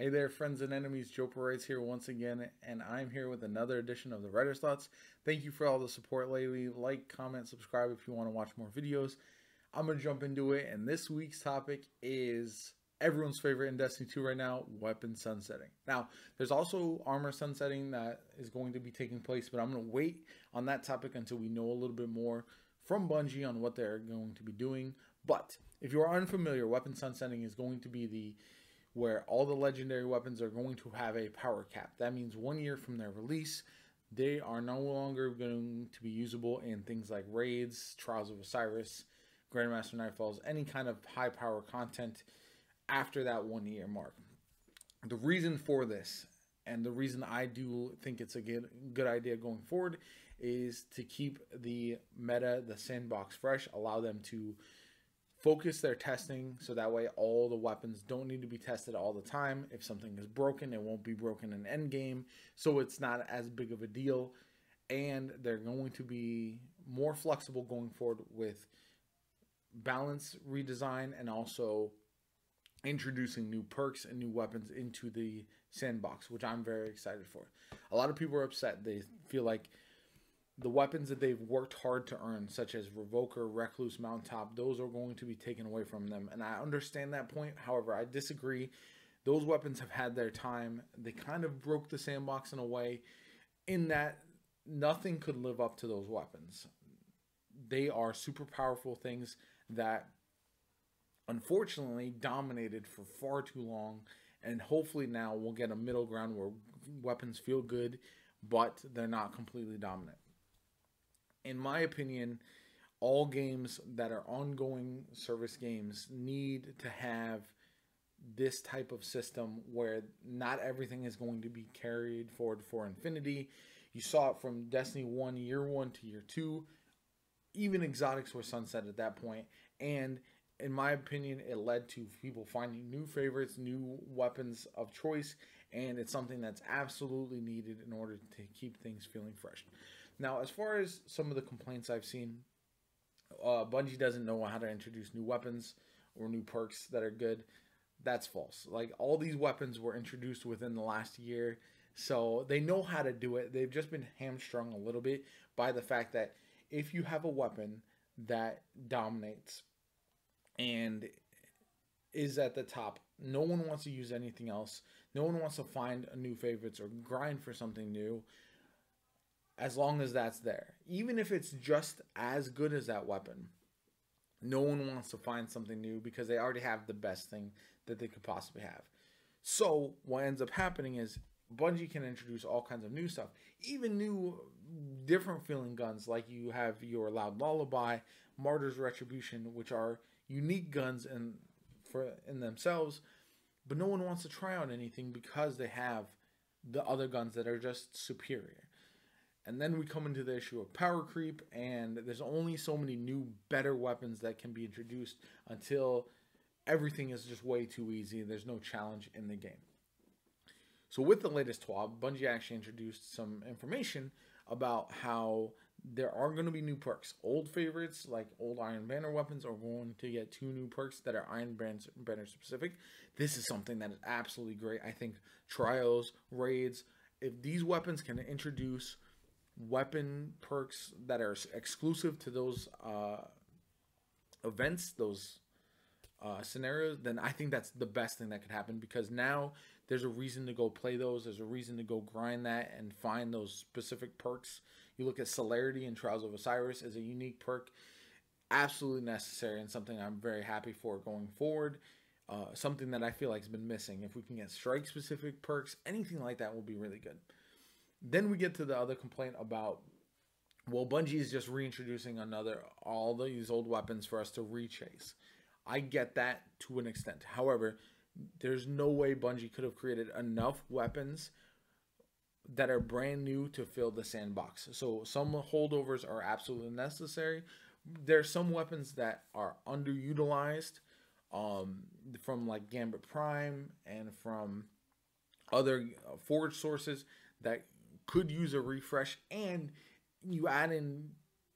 Hey there, friends and enemies. JoPaWrites here once again, and I'm here with another edition of the Writer's Thoughts. Thank you for all the support lately. Like, comment, subscribe if you want to watch more videos. I'm going to jump into it, and this week's topic is everyone's favorite in Destiny 2 right now, weapon sunsetting. Now, there's also armor sunsetting that is going to be taking place, but I'm going to wait on that topic until we know a little bit more from Bungie on what they're going to be doing. But if you are unfamiliar, weapon sunsetting is going to be where all the legendary weapons are going to have a power cap. That means 1 year from their release, they are no longer going to be usable in things like raids, Trials of Osiris, Grandmaster Nightfalls, any kind of high power content after that 1 year mark. The reason for this, and the reason I do think it's a good idea going forward, is to keep the meta, the sandbox fresh, allow them to focus their testing so that way all the weapons don't need to be tested all the time. If something is broken, it won't be broken in endgame, so it's not as big of a deal. And they're going to be more flexible going forward with balance redesign and also introducing new perks and new weapons into the sandbox, which I'm very excited for. A lot of people are upset. They feel like the weapons that they've worked hard to earn, such as Revoker, Recluse, Mountaintop, those are going to be taken away from them. And I understand that point. However, I disagree. Those weapons have had their time. They kind of broke the sandbox in a way in that nothing could live up to those weapons. They are super powerful things that unfortunately dominated for far too long. And hopefully now we'll get a middle ground where weapons feel good, but they're not completely dominant. In my opinion, all games that are ongoing service games need to have this type of system where not everything is going to be carried forward for infinity. You saw it from Destiny 1, Year 1 to Year 2. Even exotics were sunset at that point. And in my opinion, it led to people finding new favorites, new weapons of choice. And it's something that's absolutely needed in order to keep things feeling fresh. Now, as far as some of the complaints I've seen, Bungie doesn't know how to introduce new weapons or new perks that are good. That's false. Like, all these weapons were introduced within the last year, so they know how to do it. They've just been hamstrung a little bit by the fact that if you have a weapon that dominates and is at the top, no one wants to use anything else. No one wants to find new favorites or grind for something new. As long as that's there, even if it's just as good as that weapon, no one wants to find something new because they already have the best thing that they could possibly have. So what ends up happening is Bungie can introduce all kinds of new stuff, even new different feeling guns, like you have your Loud Lullaby, Martyr's Retribution, which are unique guns in themselves, but no one wants to try out anything because they have the other guns that are just superior. And then we come into the issue of power creep, and there's only so many new, better weapons that can be introduced until everything is just way too easy. There's no challenge in the game. So with the latest TWT, Bungie actually introduced some information about how there are going to be new perks. Old favorites, like old Iron Banner weapons, are going to get 2 new perks that are Iron Banner specific. This is something that is absolutely great. I think trials, raids, if these weapons can introduce weapon perks that are exclusive to those events, those scenarios, then I think that's the best thing that could happen, because now there's a reason to go play those. There's a reason to go grind that and find those specific perks. You look at Celerity and Trials of Osiris as a unique perk, absolutely necessary, and something I'm very happy for going forward. Something that I feel like has been missing. If we can get strike specific perks, anything like that will be really good. Then we get to the other complaint about, well, Bungie is just reintroducing all these old weapons for us to rechase. I get that to an extent. However, there's no way Bungie could have created enough weapons that are brand new to fill the sandbox. So some holdovers are absolutely necessary. There's some weapons that are underutilized from like Gambit Prime and from other forge sources that could use a refresh, and you add in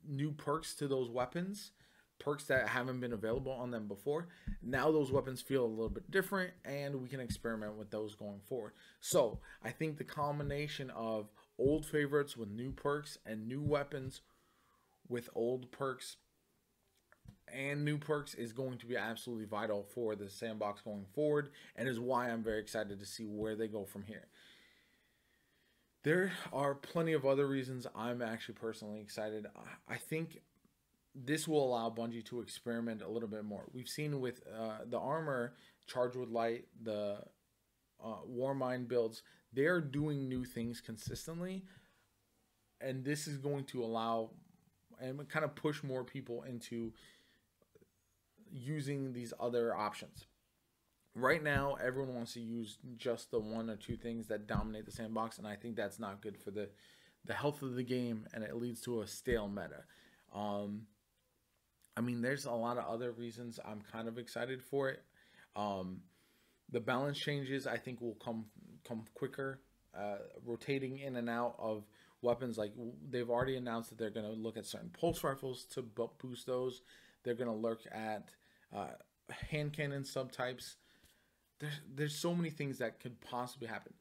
new perks to those weapons, perks that haven't been available on them before. Now those weapons feel a little bit different, and we can experiment with those going forward. So I think the combination of old favorites with new perks and new weapons with old perks and new perks is going to be absolutely vital for the sandbox going forward, and is why I'm very excited to see where they go from here. There are plenty of other reasons I'm actually personally excited. I think this will allow Bungie to experiment a little bit more. We've seen with the armor, Charged with Light, the Warmind builds, they're doing new things consistently, and this is going to allow and kind of push more people into using these other options. Right now, everyone wants to use just the one or two things that dominate the sandbox, and I think that's not good for the health of the game, and it leads to a stale meta. I mean, there's a lot of other reasons I'm kind of excited for it. The balance changes, I think, will come quicker. Rotating in and out of weapons, like they've already announced that they're going to look at certain pulse rifles to boost those. They're going to look at hand cannon subtypes. There's so many things that could possibly happen.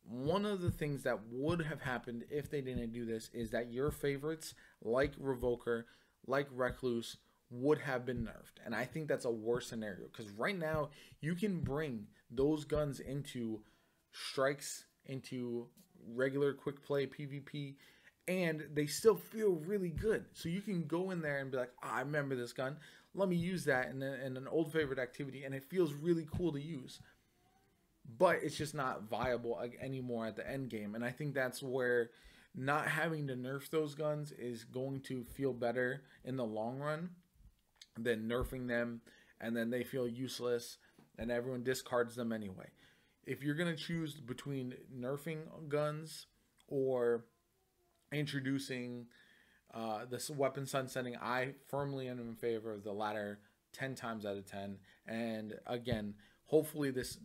One of the things that would have happened if they didn't do this is that your favorites, like Revoker, like Recluse, would have been nerfed. And I think that's a worse scenario, because right now you can bring those guns into strikes, into regular quick play PvP, and they still feel really good. So you can go in there and be like, I remember this gun, let me use that in an old favorite activity, and it feels really cool to use. But it's just not viable anymore at the end game. And I think that's where not having to nerf those guns is going to feel better in the long run than nerfing them and then they feel useless and everyone discards them anyway. If you're going to choose between nerfing guns or introducing this weapon sunsetting, I firmly am in favor of the latter 10 times out of 10. And again, hopefully this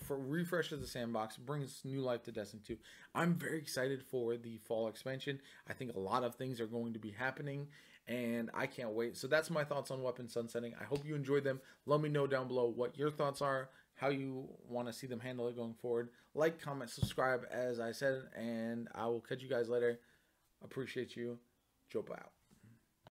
refreshes the sandbox, brings new life to Destiny 2. I'm very excited for the fall expansion. I think a lot of things are going to be happening, and I can't wait. So that's my thoughts on weapon sunsetting. I hope you enjoyed them. Let me know down below what your thoughts are, how you want to see them handle it going forward. Like, comment, subscribe, as I said, and I will catch you guys later. Appreciate you. JoPa out.